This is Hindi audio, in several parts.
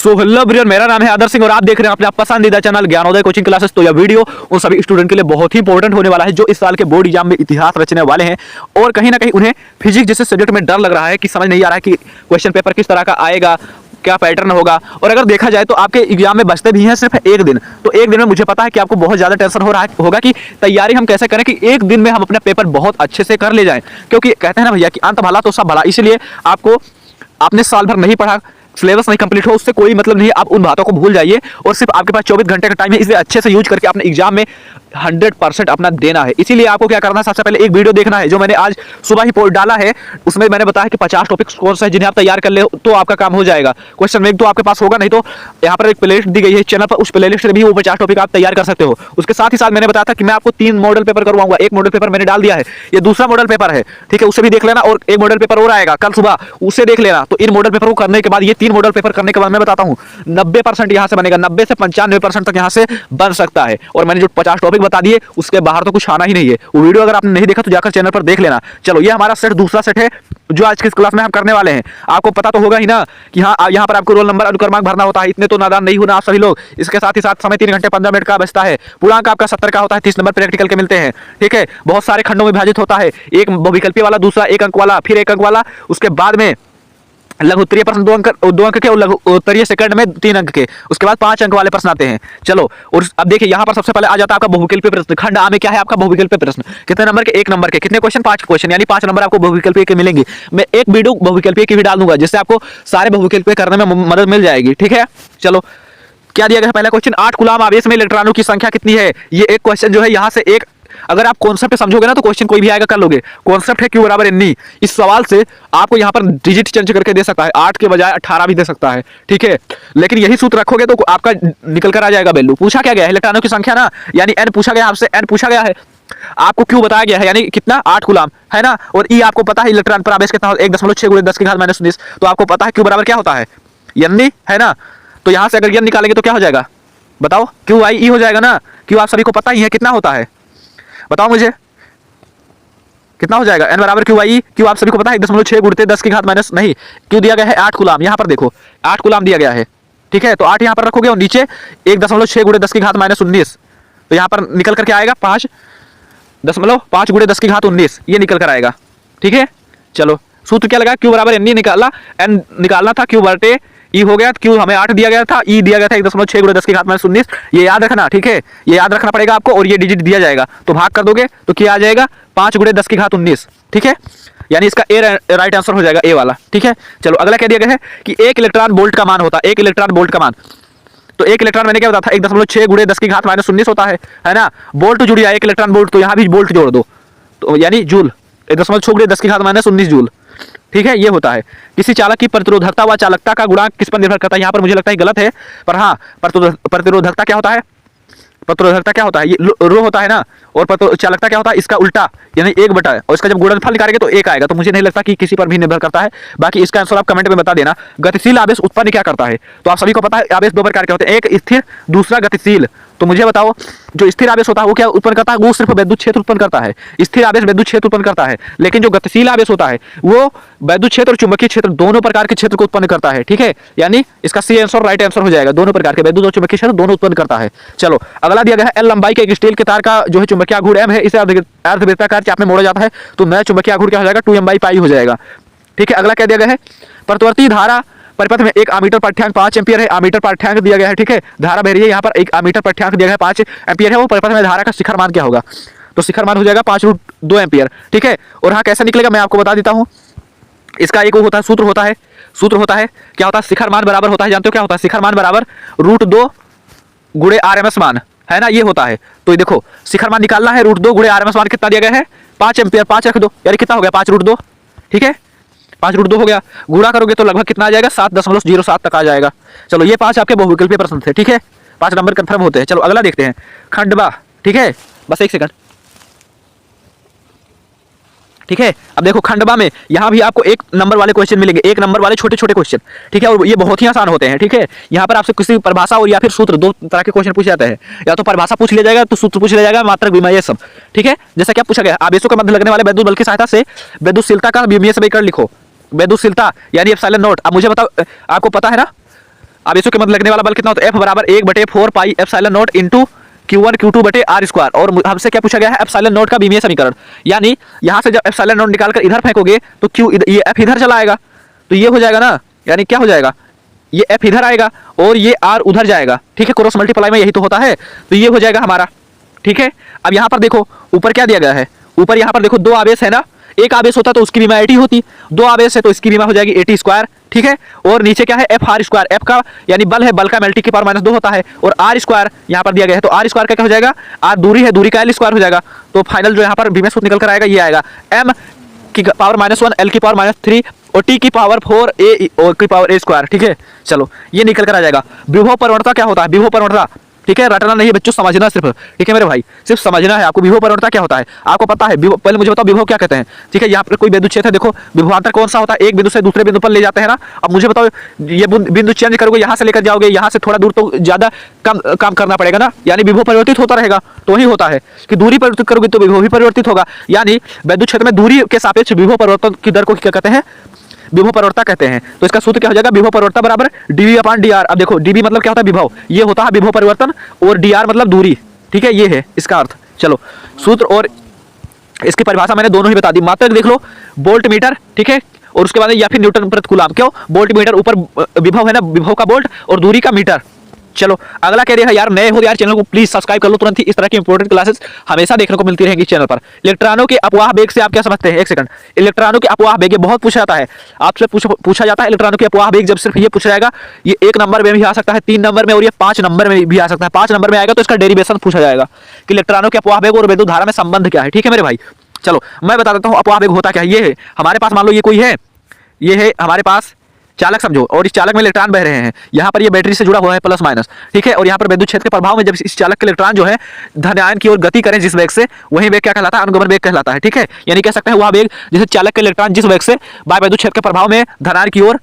सो हेलो एवरीवन, मेरा नाम है आदर्श सिंह और आप देख रहे हैं अपने पसंदीदा चैनल ज्ञानोदय कोचिंग क्लासेस। तो यह वीडियो उन सभी स्टूडेंट के लिए बहुत ही इंपॉर्टेंट होने वाला है जो इस साल के बोर्ड एग्जाम में इतिहास रचने वाले हैं और कहीं ना कहीं उन्हें फिजिक्स जैसे सब्जेक्ट में डर लग रहा है कि समझ नहीं आ रहा है कि क्वेश्चन पेपर किस तरह का आएगा, क्या पैटर्न होगा। और अगर देखा जाए तो आपके एग्जाम में बचते भी हैं सिर्फ एक दिन, तो एक दिन में मुझे पता है कि आपको बहुत ज्यादा टेंशन हो रहा होगा कि तैयारी हम कैसे करें कि एक दिन में हम अपना पेपर बहुत अच्छे से कर ले जाएं। क्योंकि कहते हैं ना भैया कि अंत भला तो सब भला, इसलिए आपको आपने साल भर नहीं पढ़ा, सिलेबस नहीं कंप्लीट हो, उससे कोई मतलब नहीं। आप उन बातों को भूल जाइए और सिर्फ आपके पास 24 घंटे का टाइम है, इसे अच्छे से यूज करके अपने एग्जाम में 100% अपना देना है। इसीलिए आपको क्या करना है, सबसे पहले एक वीडियो देखना है जो मैंने आज सुबह ही पोस्ट डाला है। उसमें मैंने बताया कि 50 टॉपिक्स कौन से हैं जिन्हें आप तैयार कर ले तो आपका काम हो जाएगा। क्वेश्चन बैंक तो आपके पास होगा, नहीं तो यहाँ पर एक प्लेलिस्ट दी गई है चैनल पर, उस प्लेलिस्ट में भी वो 50 टॉपिक आप तैयार कर सकते हो। उसके साथ ही साथ मैंने बताया था कि मैं आपको 3 मॉडल पेपर करवाऊंगा। एक मॉडल पेपर मैंने डाल दिया है, ये दूसरा मॉडल पेपर है, ठीक है, उसे भी देख लेना। और एक मॉडल पेपर और आएगा कल सुबह, उसे देख लेना। तो इन मॉडल पेपर को करने के बाद, ये 3 मॉडल पेपर करने के बाद मैं बताता हूँ 90% यहाँ से बनेगा, 90 से 95% तक यहाँ से बन सकता है। और मैंने जो 50 टॉपिक बता दिए उसके बाहर तो कुछ आना ही नहीं है। वो वीडियो अगर आपने नहीं देखा तो जाकर चैनल पर देख लेना। चलो, ये हमारा सेट, दूसरा सेट है जो आज की इस क्लास में हम करने वाले हैं। आपको पता तो होगा ही ना कि हाँ, यहाँ पर आपको रोल नंबर अनुक्रमांक भरना होता है। इतने तो नादान नहीं होना आप सभी लोग। इसके साथ ही साथ समय 3 घंटे 15 मिनट का बचता है। पूर्णांक आपका 70 का होता है, 30 नंबर प्रैक्टिकल के मिलते हैं, ठीक है। बहुत सारे खंडों में विभाजित होता है, एक बहुविकल्पीय वाला, दूसरा 1 अंक वाला, फिर 1 अंक वाला, उसके बाद में लघु उत्तरीय प्रश्न 2 अंक के और लघु उत्तरीय सेकंड में 3 अंक के, उसके बाद 5 अंक वाले प्रश्न आते हैं। चलो, और अब देखिए यहाँ पर सबसे पहले आ जाता है आपका बहुविकल्पीय प्रश्न। खंड आ में क्या है आपका बहुविकल्पीय प्रश्न, कितने नंबर के? 1 नंबर के। कितने क्वेश्चन? 5 क्वेश्चन, यानी 5 नंबर आपको बहुविकल्पीय के मिलेंगे। मैं एक वीडियो बहुविकल्पीय की भी डाल दूंगा जिससे आपको सारे बहुविकल्पीय करने में मदद मिल जाएगी, ठीक है। चलो, क्या दिया गया है पहला क्वेश्चन, 8 कूलाम आवेश में इलेक्ट्रॉनों की संख्या कितनी है। ये एक क्वेश्चन जो है यहाँ से एक, अगर आप कॉन्सेप्ट समझोगे ना तो क्वेश्चन कोई भी आएगा कर लोगे। कॉन्सेप्ट है Q बराबर एन। इस सवाल से आपको यहाँ पर डिजिट चेंज करके दे सकता है, 8 के बजाय 18 भी दे सकता है, ठीक है। लेकिन यही सूत्र रखोगे तो आपका निकल कर आ जाएगा वैल्यू। पूछा क्या गया है? इलेक्ट्रॉनों की संख्या ना, यानी n पूछा गया आपसे, n पूछा गया है, आपको Q बताया गया है, यानी कितना? 8 कूलाम है ना। और E आपको पता है इलेक्ट्रॉन पर आवेश कितना, 1.6 × 10⁻⁻19। तो आपको पता है Q बराबर क्या होता है, n है ना। तो यहाँ से अगर n निकालेंगे तो क्या हो जाएगा बताओ? QI हो जाएगा ना। Q आप सभी को पता ही है कितना होता है, बताओ मुझे कितना हो जाएगा? n बराबर QI। Q आप सभी को पता है 1.6 × 10⁻⁻, नहीं, Q दिया गया है 8 कूलाम। यहाँ पर देखो 8 कूलाम दिया गया है, ठीक है। तो 8 यहाँ पर रखोगे और नीचे 1.6 × 10⁻⁻19, तो यहाँ पर निकल करके आएगा 5 × 10⁻19, ये निकल कर आएगा, ठीक है। चलो, सूत्र क्या लगा? Q बराबर n निकाला, n निकालना था, Q बटे E हो गया। Q हमें 8 दिया गया था, E दिया गया था 1.6 × 10⁻19। ये याद रखना, ठीक है, ये याद रखना पड़ेगा आपको। और ये डिजिट दिया जाएगा तो भाग कर दोगे तो क्या आ जाएगा? 5 × 10⁻19, ठीक है। यानी इसका ए राइट आंसर हो जाएगा, ए वाला, ठीक है। चलो, अगला क्या दिया गया है कि 1 इलेक्ट्रॉन वोल्ट का मान होता है, 1 इलेक्ट्रॉन वोल्ट का मान। तो 1 इलेक्ट्रॉन मैंने क्या बताया था? 1.6 × 10⁻⁻19 होता है ना। वोल्ट जुड़ गया, 1 इलेक्ट्रॉन वोल्ट, तो यहाँ भी वोल्ट जोड़ दो, तो यानी जूल, 1.6 × 10⁻⁻19 जूल, ठीक है। ये होता है। किसी चालक की प्रतिरोधकता व चालकता का गुणांक किस पर निर्भर करता है? यहाँ पर मुझे लगता है गलत है, पर हाँ, प्रतिरोधकता क्या होता है? प्रतिरोधकता क्या होता है? ये रो होता है ना। और चालकता क्या होता है? इसका उल्टा, यानी 1 बटा है। और इसका जब गुणनफल निकालेंगे तो 1 आएगा। तो मुझे नहीं लगता कि किसी पर भी निर्भर करता है। बाकी इसका आंसर आप कमेंट में बता देना। गतिशील आवेश उत्पन्न क्या करता है? तो आप सभी को पता है आवेश 2 प्रकार के होते हैं, एक स्थिर, दूसरा गतिशील। तो मुझे बताओ, जो स्थिर आवेश होता है वो क्या उत्पन्न करता है? वो सिर्फ विद्युत क्षेत्र उत्पन्न करता है। स्थिर आवेश विद्युत क्षेत्र उत्पन्न करता है, लेकिन जो गतिशील आवेश होता है वो विद्युत क्षेत्र और चुंबकीय क्षेत्र दोनों प्रकार के क्षेत्र को उत्पन्न करता है, ठीक है। यानी इसका सी आंसर राइट आंसर हो जाएगा, दोनों प्रकार के विद्युत और चुंबकीय क्षेत्र दोनों उत्पन्न करता है। चलो, अगला दिया गया है L लंबाई के एक स्टील के तार का जो है चुंबकीय आघूर्ण M है, इसे अर्धवृत्ताकार चाप में मोड़ा जाता है, तो नया चुंबकीय आघूर्ण क्या हो जाएगा? 2m/π हो जाएगा, ठीक है। अगला क्या दिया गया है? प्रतिवर्ती धारा परिपथ में एक आमीटर पाठ्यांक 5 एम्पियर है, आमीटर पाठ्यांक दिया गया है, ठीक है। धारा बह रही है, यहाँ पर एक आमीटर पाठ्यांक दिया गया है 5 एम्पियर है, वो परिपथ में धारा का शिखर मान क्या होगा? तो शिखर मान हो जाएगा 5√2 एम्पियर, ठीक है। और हाँ, कैसे निकलेगा मैं आपको बता देता हूँ। इसका एक वो होता है, सूत्र होता है, क्या होता है? शिखर मान बराबर होता है, जानते हो क्या होता है? शिखर मान बराबर √2 × RMS मान, है ना, ये होता है। तो ये देखो, शिखर मान निकालना है, √2 × RMS मान कितना दिया गया है? 5 एम्पियर, 5 रख दो, यानी कितना हो गया? 5√2, ठीक है, 5√2 हो गया। गुणा करोगे तो लगभग कितना आ जाएगा? 7.07 तक आ जाएगा। चलो, ये 5 आपके बहुविकल्पीय प्रश्न थे, ठीक है। 5 नंबर कंफर्म होते हैं। चलो, अगला देखते हैं, खंडवा, ठीक है। बस 1 सेकंड, ठीक है। अब देखो, खंडवा में यहाँ भी आपको 1 नंबर वाले क्वेश्चन मिलेंगे, 1 नंबर वाले छोटे छोटे क्वेश्चन, ठीक है। और ये बहुत ही आसान होते हैं, ठीक है। यहाँ पर आपसे किसी परिभाषा और या फिर सूत्र, 2 तरह के क्वेश्चन पूछे जाते हैं। या तो परिभाषा पूछ लिया जाएगा, तो सूत्र पूछ लिया जाएगा, मात्रक विमा, ये सब, ठीक है। जैसा क्या पूछा गया, आवेशों के मध्य लगने वाले विद्युत बल की सहायता से विद्युतशीलता का विमीय समीकरण लिखो। विद्युतशीलता यानी एप्सिलॉन नॉट। अब मुझे बताओ, आपको पता है ना आवेशों के मध्य लगने वाला बल कितना होता है? F बराबर 1/4 pi epsilon not into Q1 Q2 बटे R स्क्वायर। और हमसे क्या पूछा गया है? एप्सिलॉन नॉट का बीमीय समीकरण। यानी यहाँ से जब एप्सिलॉन नॉट निकालकर इधर फेंकोगे तो Q ये F इधर चला आएगा, तो ये हो जाएगा ना, यानी क्या हो जाएगा, ये F इधर आएगा और ये R उधर जाएगा। ठीक है, क्रॉस मल्टीप्लाई में यही तो होता है, तो ये हो जाएगा हमारा। ठीक है, अब यहाँ पर देखो ऊपर क्या दिया गया है, ऊपर यहाँ पर देखो दो आवेश है ना, एक आवेश होता तो उसकी बीमा 80 होती, दो आवेश है तो इसकी बीमा हो जाएगी 80 स्क्वायर। ठीक है, और नीचे क्या है? F R स्क्वायर, F का यानी बल है, बल का mlt की पावर -2 होता है, और R स्क्वायर यहाँ पर दिया गया है, तो R स्क्वायर का क्या हो जाएगा? R दूरी है, दूरी का L स्क्वायर हो जाएगा। तो फाइनल जो यहाँ पर बीमा सूत्र निकल कर आएगा ये आएगा M की पावर -1 L की पावर -3 और T की पावर 4 A और की पावर A स्क्वायर। ठीक है, चलो ये निकल कर आ जाएगा। विभव प्रवणता क्या होता है? विभव प्रवणता, ठीक है, रटना नहीं है बच्चों, समझना सिर्फ। ठीक है मेरे भाई, सिर्फ समझना है आपको। विभव प्रवणता क्या होता है आपको पता है? पहले मुझे बताओ विभव क्या कहते हैं। ठीक है, यहाँ पर कोई बिंदु क्षेत्र है, देखो विभवांतर कौन सा होता है? एक बिंदु से दूसरे बिंदु पर ले जाते हैं ना। अब मुझे बताओ, ये बिंदु चेंज करोगे, यहाँ से लेकर जाओगे, यहाँ से थोड़ा दूर तो ज्यादा कम काम करना पड़ेगा ना, यानी विभव परिवर्तित होता रहेगा। तो वही होता है कि दूरी परिवर्तित करोगे तो विभव भी परिवर्तित होगा, यानी विद्युत क्षेत्र में दूरी के सापेक्ष विभव परिवर्तन की दर को क्या कहते हैं? विभव परिवर्तन कहते हैं। तो इसका सूत्र क्या हो जाएगा? विभव परिवर्तन बराबर dV/dr। अब देखो dV मतलब क्या होता है? विभव, ये होता है विभव परिवर्तन, और dr मतलब दूरी। ठीक है, ये है इसका अर्थ। चलो सूत्र और इसकी परिभाषा मैंने दोनों ही बता दी। मात्रक देख लो, वोल्ट मीटर, ठीक है, और उसके बाद या फिर न्यूटन प्रति कूलम। क्यों? वोल्ट मीटर ऊपर विभव है ना, विभव का वोल्ट और दूरी का मीटर। चलो अगला कह रहा है यार, नए हो यार चैनल को प्लीज सब्सक्राइब कर लो तुरंत ही, इस तरह की इंपॉर्टेंट क्लासेस हमेशा देखने को मिलती रहेंगी चैनल पर। इलेक्ट्रॉनों के अपवाह वेग से आप क्या समझते हैं? एक सेकंड, इलेक्ट्रॉनों के अपवाह वेग, ये बहुत पूछा जाता है आपसे, पूछा जाता है इलेक्ट्रॉनों के अपवाह वेग। जब सिर्फ ये पूछा जाएगा, ये 1 नंबर में भी आ सकता है, 3 नंबर में, और ये 5 नंबर में भी आ सकता है। 5 नंबर में आएगा तो इसका डेरिवेशन पूछा जाएगा कि इलेक्ट्रॉनों के अपवाह वेग और विद्युत धारा में संबंध क्या है। ठीक है मेरे भाई, चलो मैं बता देता हूँ अपवाह वेग होता क्या है। ये है हमारे पास, मान लो ये कोई है, ये है हमारे पास चालक समझो, और इस चालक में इलेक्ट्रॉन बह रहे हैं। यहाँ पर ये बैटरी से जुड़ा हुआ है प्लस माइनस। ठीक है, और यहाँ पर विद्युत क्षेत्र के प्रभाव में जब इस चालक के इलेक्ट्रॉन जो है धनायन की ओर गति करें जिस वेग से, वही वेग क्या कहलाता है? अनुगमन वेग कहलाता है। ठीक है, यानी कह सकते हैं वह वेग जिसे चालक के इलेक्ट्रॉन जिस वेग से बाय विद्युत क्षेत्र के प्रभाव में धनायन की ओर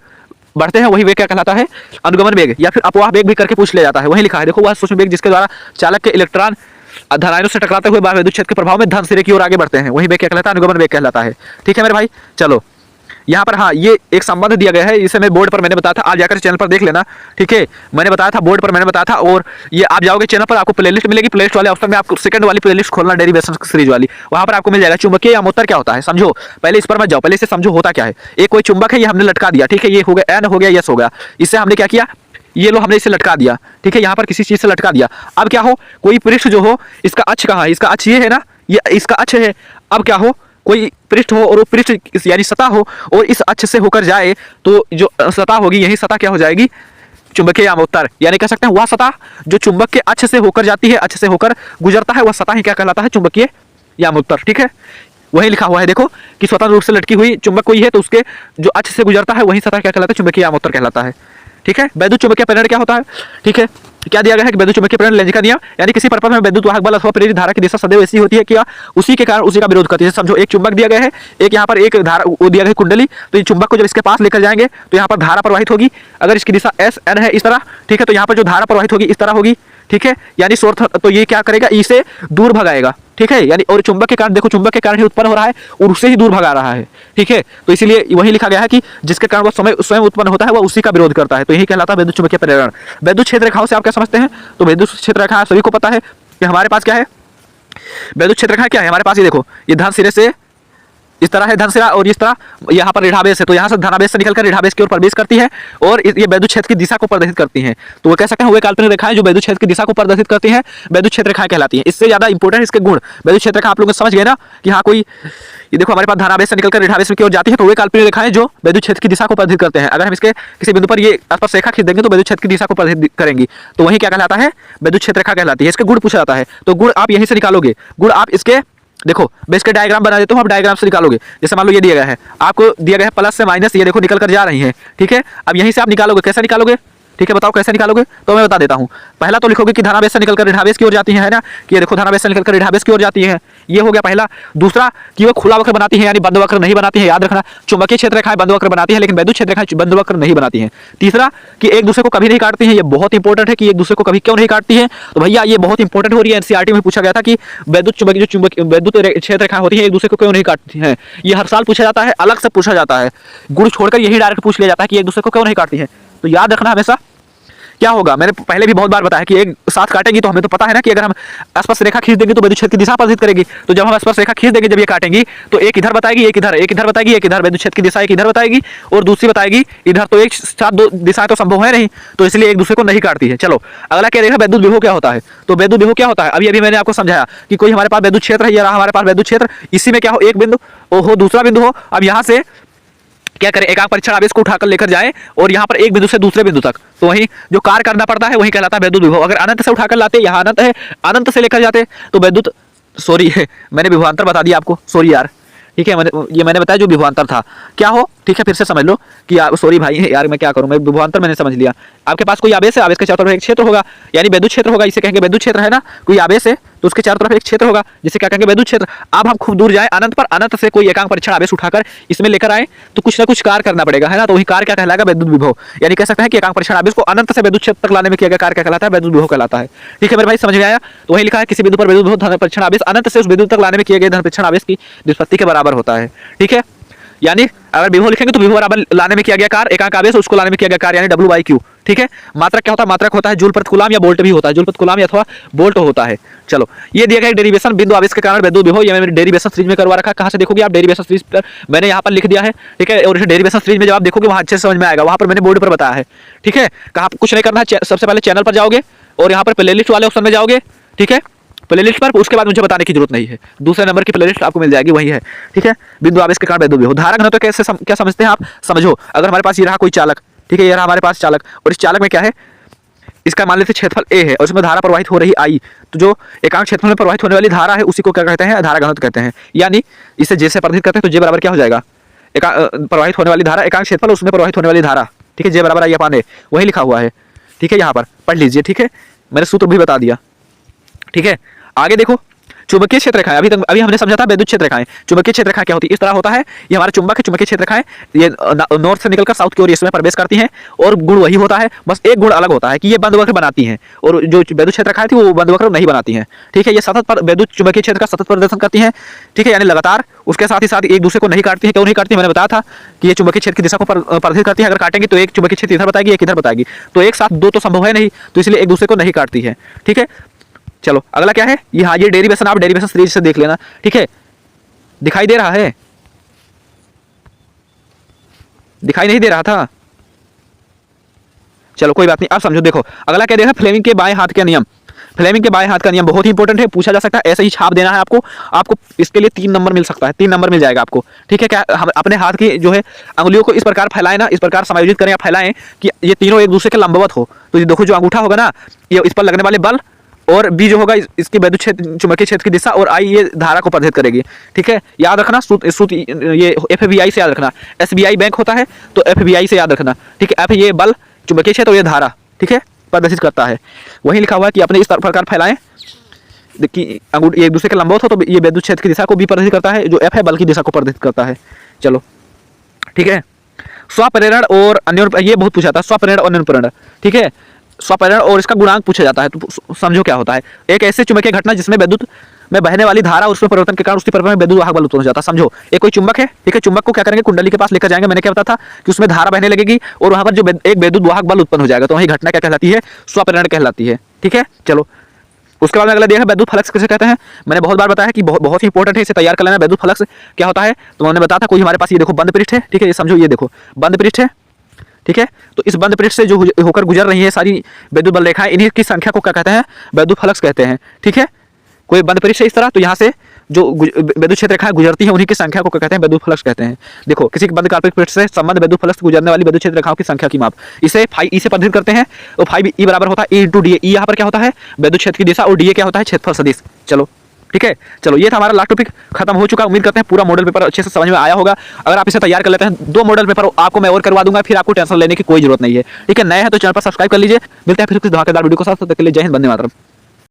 बढ़ते हैं, वही वेग क्या कहलाता है? अनुगमन वेग, या फिर अपवाह वेग भी करके पूछ लिया जाता है। वही लिखा है, देखो वह सूक्ष्म वेग जिसके द्वारा चालक के इलेक्ट्रॉन धनायनों से टकराते हुए बाय विद्युत क्षेत्र के प्रभाव में धन सिरे की ओर आगे बढ़ते हैं, वही वेग क्या कहलाता है? अनुगमन वेग कहलाता है। ठीक है मेरे भाई, चलो यहाँ पर हाँ ये एक संबंध दिया गया है, इसे मैं बोर्ड पर मैंने बताया था, आज जाकर चैनल पर देख लेना। ठीक है, मैंने बताया था, बोर्ड पर मैंने बताया था, और ये आप जाओगे चैनल पर आपको प्लेलिस्ट मिलेगी, प्लेलिस्ट वाले ऑप्शन में आपको सेकंड वाली प्लेलिस्ट खोलना, डेरिवेशन सीरीज वाली, वहां पर आपको मिल जाएगा। चुंबकीय यामोत्तर क्या होता है समझो, पहले इस पर मत जाओ, पहले इसे समझो होता क्या है। एक कोई चुंबक है, ये हमने लटका दिया। ठीक है, ये हो गया एन, हो गया यस, हो गया, इससे हमने क्या किया? ये लो हमने इसे लटका दिया। ठीक है, यहाँ पर किसी चीज से लटका दिया। अब क्या हो, कोई पृष्ठ जो हो, इसका अक्ष कहाँ है? इसका अक्ष ये है ना, ये इसका अक्ष है। अब क्या हो, कोई पृष्ठ हो और वो पृष्ठ यानी सतह हो और इस अक्ष से होकर जाए, तो जो सतह होगी यही सतह क्या हो जाएगी? चुंबकीय यामोत्तर। यानी कह सकते हैं वह सतह जो चुंबक के अक्ष से होकर जाती है, अक्ष से होकर गुजरता है, वह सतह ही क्या कहलाता है? चुंबकीय यामोत्तर। ठीक है, वही लिखा हुआ है देखो कि स्वतंत्र रूप से लटकी हुई चुंबक कोई है तो उसके जो अक्ष से गुजरता है वही सतह क्या कहलाता है? चुंबकीय यामोत्तर कहलाता है। ठीक है, वैद्युत चुंबकीय प्रेरण क्या होता है? ठीक है, क्या दिया गया है कि वैद्युत चुंबकीय प्रेरण लेंज का नियम, यानी किसी परपथ में वैद्युत वाहक बल अथवा प्रेरित धारा की दिशा सदैव ऐसी होती है कि उसी के कारण उसी का विरोध करती है। समझो एक चुंबक दिया गया है, एक यहाँ पर एक धारा वो दिया गया है कुंडली, तो ये चुंबक को जब इसके पास लेकर जाएंगे तो यहाँ पर धारा प्रवाहित होगी। अगर इसकी दिशा एस एन है इस तरह, ठीक है, तो यहाँ पर जो धारा प्रवाहित होगी इस तरह होगी। ठीक है, यानी सोर्थ, तो ये क्या करेगा? इसे दूर भगाएगा। ठीक है, यानी और चुंबक के कारण, देखो चुंबक के कारण ही उत्पन्न हो रहा है और उससे ही दूर भगा रहा है। ठीक है, तो इसीलिए वही लिखा गया है कि जिसके कारण वह स्वयं उत्पन्न होता है वह उसी का विरोध करता है, तो यही कहलाता है वैद्युत चुंबकीय प्रेरण। वैद्युत क्षेत्र रेखाओं से आप क्या समझते हैं? तो वैद्युत क्षेत्र रेखा सभी को पता है कि हमारे पास क्या है? वैद्युत क्षेत्र रेखा क्या है हमारे पास? ये देखो, ये धन सिरे से इस तरह है धन सिरा, और इस तरह यहाँ पर ऋणावेश है, तो यहाँ से धनावेश से निकलकर ऋणावेश की ओर प्रवेश करती है और ये वैद्युत क्षेत्र की दिशा को प्रदर्शित करती हैं। तो वो कह सकते हैं वे काल्पनिक रेखाएं जो वैद्युत क्षेत्र की दिशा को प्रदर्शित करती हैं, वैद्युत क्षेत्र रेखाएं कहलाती हैं। इससे ज्यादा इंपॉर्टेंट इसके गुण, वैद्युत क्षेत्र रेखा आप लोग समझ गए ना कि हाँ कोई, ये देखो हमारे पास धनावेश से निकलकर ऋणावेश की ओर जाती है, तो वे काल्पनिक रेखाएं जो वैद्युत क्षेत्र की दिशा को प्रदर्शित करते हैं। अगर हम इसके किसी बिंदु पर ये स्पर्श रेखा खींच देंगे तो वैद्युत क्षेत्र की दिशा को प्रदर्शित करेंगी, तो वही क्या कहलाता है? वैद्युत क्षेत्र रेखा कहलाती है। इसके गुण पूछा जाता है, तो गुण आप यहीं से निकालोगे। गुण आप इसके देखो, मैं इसके डायग्राम बना देता हूँ, आप डायग्राम से निकालोगे। जैसे मान लो ये दिया गया है, आपको दिया गया है प्लस से माइनस, ये देखो निकल कर जा रही है। ठीक है, अब यहीं से आप निकालोगे, कैसे निकालोगे? ठीक है, बताओ कैसे निकालोगे? तो मैं बता देता हूँ। पहला तो लिखोगे कि धनावेश से निकलकर ऋणावेश की ओर जाती है ना, कि ये देखो धनावेश से निकलकर ऋणावेश की ओर जाती है, ये हो गया पहला। दूसरा कि वो खुला वक्र बनाती है, यानी बंद वक्र नहीं बनाती है, याद रखना। चुंबकीय क्षेत्र रेखाएं बंद वक्र बनाती है, लेकिन वैद्युत क्षेत्र रेखाएं बंद वक्र नहीं बनाती हैं। तीसरा कि एक दूसरे को कभी नहीं काटती हैं, ये बहुत इंपॉर्टेंट है कि एक दूसरे को कभी क्यों नहीं काटती है। तो भैया ये बहुत इंपॉर्टेंट हो रही है, एनसीईआरटी में पूछा गया था कि वैद्युत क्षेत्र रेखाएं होती है एक दूसरे को क्यों नहीं काटती हैं। ये हर साल पूछा जाता है, अलग से पूछा जाता है, गुण छोड़कर यही डायरेक्ट पूछ लिया जाता है कि एक दूसरे को क्यों नहीं काटती है। तो याद रखना हमेशा क्या होगा, मैंने पहले भी बहुत बार बताया कि एक साथ काटेंगी तो हमें तो पता है ना कि अगर हम स्पर्श रेखा खींच देंगे तो विद्युत क्षेत्र की दिशा प्रदर्शित करेगी। तो जब हम स्पर्श रेखा खींच देंगे, जब ये काटेंगी तो एक इधर बताएगी, एक इधर बताएगी, एक इधर विद्युत क्षेत्र की दिशा एक इधर बताएगी और दूसरी बताएगी इधर। तो एक साथ दो दिशाएं तो संभव है नहीं, तो इसलिए एक दूसरे को नहीं काटती है। चलो अगला क्या देखा, विद्युत विभव क्या होता है। तो विद्युत विभव क्या होता है, अभी मैंने आपको समझाया कि कोई हमारे पास विद्युत क्षेत्र है, ये रहा हमारे पास विद्युत क्षेत्र, इसी में क्या हो, एक बिंदु हो, दूसरा बिंदु हो। अब यहाँ से क्या करें, एकांक परीक्षण आवेश को उठाकर लेकर जाए और यहाँ पर एक बिंदु से दूसरे बिंदु तक, तो वही जो कार्य करना पड़ता है वही कहलाता है विद्युत विभव। अगर अनंत से उठाकर लाते, यहाँ अनंत है, अनंत से लेकर जाते तो विद्युत, सॉरी मैंने विभवांतर बता दिया आपको, सॉरी यार, ठीक है, मैंने बताया जो विभवांतर था क्या हो, ठीक है, फिर से समझ लो कि सॉरी भाई यार, मैं क्या करूं, मैं विभवांतर मैंने समझ लिया। आपके पास कोई आवेश है, आवेश के चारों तरफ एक क्षेत्र होगा, यानी विद्युत क्षेत्र होगा, इसे कहेंगे विद्युत क्षेत्र, है ना। कोई आवेश है तो उसके चारों तरफ एक क्षेत्र होगा, जिसे क्या कहेंगे विद्युत क्षेत्र। अब हम खूब दूर जाए अनंत पर, अनंत से कोई एकांक परीक्षण आवेश उठाकर इसमें लेकर आए तो कुछ ना कुछ कार्य करना पड़ेगा, है ना। तो वही कार्य क्या कहलाएगा, विद्युत विभव। यानी कह सकते हैं कि एकांक परीक्षण आवेश को अनंत से विद्युत क्षेत्र तक लाने में किया गया कार्य क्या कहलाता है, विद्युत विभव कहलाता है। ठीक है मेरे भाई, समझ में आया। तो वही लिखा है, किसी बिंदु पर विद्युत विभव धन परीक्षण आवेश अनंत से उस बिंदु तक लाने में किए गए धन परीक्षण आवेश की व्युत्पत्ति के बराबर होता है। ठीक है, यानी अगर विभव लिखेंगे तो विभव बराबर लाने में किया गया कार्य, एकांक आवेश उसको लाने में किया गया कार्य, यानी W/Q। ठीक है, मात्रक क्या होता है, मात्रक होता है जूल प्रति कूलम या वोल्ट भी होता है, जूल प्रति कूलम अथवा वोल्ट होता है। चलो ये दिया गया डेरिवेशन बिंदु आवेश के कारण विद्युत विभव, ये मैंने डेरिवेशन सीरीज में करवा रखा है। कहां से देखोगे आप, डेरिवेशन सीरीज पर मैंने यहाँ पर लिख दिया है। ठीक है, और इस डेरिवेशन सीरीज में जब आप देखोगे वहां अच्छे से समझ में आएगा, वहां पर मैंने बोर्ड पर बताया है। ठीक है, कहाँ कुछ नहीं करना है, सबसे पहले चैनल पर जाओगे और यहाँ पर प्लेलिस्ट वाले ऑप्शन में जाओगे। ठीक है, प्लेलिस्ट पर, उसके बाद मुझे बताने की जरूरत नहीं है, दूसरे नंबर की प्लेलिस्ट आपको मिल जाएगी, वही है। ठीक है, बिंदु आवेश के कारण विद्युत विभव। धारा घनत्व कैसे क्या समझते हैं आप, समझो। अगर हमारे पास ये रहा कोई चालक, ठीक है, ये रहा हमारे पास चालक, और इस चालक में क्या है, इसका मान लेते क्षेत्रफल A है और इसमें धारा प्रवाहित हो रही I, तो जो एकांक क्षेत्रफल में प्रवाहित होने वाली धारा है उसी को क्या कहते हैं, धारा घनत्व कहते हैं। यानी इसे J से प्रदर्शित करते हैं तो J बराबर क्या हो जाएगा, प्रवाहित होने वाली धारा, एकांक क्षेत्रफल उसमें प्रवाहित होने वाली धारा। ठीक है, J बराबर I अपान A, वही लिखा हुआ है। ठीक है, यहाँ पर पढ़ लीजिए। ठीक है, मैंने सूत्र भी बता दिया। ठीक है, आगे देखो, चुंबकीय क्षेत्र रेखाएं, अभी हमने समझा था विद्युत क्षेत्र रेखाएं। चुंबकीय क्षेत्र रेखा क्या होती है, इस तरह होता है, ये हमारा चुंबक है, चुंबकीय क्षेत्र रेखाएं ये नॉर्थ से निकलकर साउथ की ओर इसमें प्रवेश करती हैं और गुण वही होता है, बस एक गुण अलग होता है कि ये बंद वक्र बनाती हैं और जो विद्युत क्षेत्र रेखाएं थी वो बंद वक्र नहीं बनाती हैं। ठीक है, ये सतत पर विद्युत चुंबकीय क्षेत्र का सतत प्रदर्शन करती हैं। ठीक है, यानी लगातार, उसके साथ ही साथ एक दूसरे को नहीं काटती है। क्यों नहीं काटती, मैंने बताया था कि ये चुंबकीय क्षेत्र की दिशा को प्रदर्शित करती है। अगर काटेंगे तो एक चुंबकीय क्षेत्र इधर बताएगी, एक इधर बताएगी, तो एक साथ दो तो संभव है नहीं, तो इसलिए एक दूसरे को नहीं काटती है। ठीक है, चलो अगला क्या है, यहाँ ये डेरिवेशन, आप डेरिवेशन सीरीज से देख लेना। ठीक है, दिखाई दे रहा है, दिखाई नहीं दे रहा था, चलो कोई बात नहीं, अब समझो। देखो अगला क्या देखा, फ्लेमिंग के बाएं हाथ का नियम। फ्लेमिंग के बाएं हाथ का नियम बहुत ही इंपॉर्टेंट है, पूछा जा सकता है, ऐसे ही छाप देना है आपको इसके लिए 3 नंबर मिल सकता है, 3 नंबर मिल जाएगा आपको। ठीक है, क्या हम अपने हाथ की जो है अंगुलियों को इस प्रकार फैलाएं ना, इस प्रकार समायोजित करें या फैलाएं कि ये तीनों एक दूसरे के लंबवत हो। तो ये देखो, जो अंगूठा होगा ना, ये इस पर लगने वाले बल, और बी जो होगा इसकी विद्युत क्षेत्र चुंबकीय क्षेत्र की दिशा, और आई ये धारा को प्रदर्शित करेगी। ठीक है, याद रखना सूत्र ये FBI से याद रखना, SBI बैंक होता है तो FBI से याद रखना। ठीक है, F ये बल चुंबकीय क्षेत्र और ये धारा, ठीक है, प्रदर्शित करता है। वही लिखा हुआ है कि अपने इस प्रकार फैलाएं कि अंगूठे एक दूसरे के लंबवत हो, तो ये विद्युत क्षेत्र की दिशा को भी प्रदर्शित करता है, जो F है बल की दिशा को प्रदर्शित करता है। चलो ठीक है, स्वप्रेरण और अन्य, ये बहुत पूछा था, स्वप्रेरण और अन्य प्रेरण। ठीक है, स्वप्रेरण और इसका गुणांक पूछा जाता है, तो समझो क्या होता है। एक ऐसे चुंबकीय घटना जिसमें विद्युत में बहने वाली धारा उसमें परिवर्तन के कारण उसकी परिवर्तन में विद्युत वाहक बल उत्पन्न हो जाता है। समझो, एक कोई चुंबक है, ठीक है, चुंबक को क्या करेंगे, कुंडली के पास लेकर जाएंगे। मैंने क्या बताया था कि उसमें धारा बहने लगेगी और वहां पर जो एक विद्युत वाहक बल उत्पन्न हो जाएगा, तो वही घटना क्या कहलाती है, स्वप्रेरण कहलाती है। ठीक है, चलो उसके बाद अगला देखा विद्युत फ्लक्स किसे कहते हैं। मैंने बहुत बार बताया कि बहुत ही इंपॉर्टेंट है, इसे तैयार कर लेना। विद्युत फ्लक्स क्या होता है, तो मैंने बताया था, कोई हमारे पास ये देखो बंद पृष्ठ है। ठीक है, ये समझो, ये देखो बंद पृष्ठ है। ठीक है, तो इस बंद पृष्ठ से जो होकर गुजर रही है सारी विद्युत बल रेखाएं, इन्हीं की संख्या को क्या कहते हैं, विद्युत फ्लक्स कहते हैं। ठीक है, कोई बंद पृष्ठ है इस तरह, तो यहाँ से जो विद्युत क्षेत्र रेखाएं गुजरती हैं उन्हीं की संख्या को क्या कहते हैं, विद्युत फ्लक्स कहते हैं। देखो, किसी बंद काल्पनिक पृष्ठ से संबंध विद्युत फ्लक्स गुजरने वाली विद्युत क्षेत्र रेखाओं की संख्या की माप, इसे फाई ई से प्रदर्शित करते हैं। तो फाई ई बराबर होता है E × DA। ई यहाँ पर क्या होता है, विद्युत क्षेत्र की दिशा, और DA क्या होता है, क्षेत्रफल सदिश। चलो ठीक है, चलो ये था हमारा लास्ट टॉपिक, खत्म हो चुका। उम्मीद करते हैं पूरा मॉडल पेपर अच्छे से समझ में आया होगा। अगर आप इसे तैयार कर लेते हैं, 2 मॉडल पेपर आपको मैं और करवा दूंगा, फिर आपको टेंशन लेने की कोई जरूरत नहीं है। ठीक है, नए हैं तो चैनल पर सब्सक्राइब कर लीजिए। मिलते हैं फिर किसी धमाकेदार वीडियो के साथ, तब तक के लिए जय हिंद, वंदे मातरम।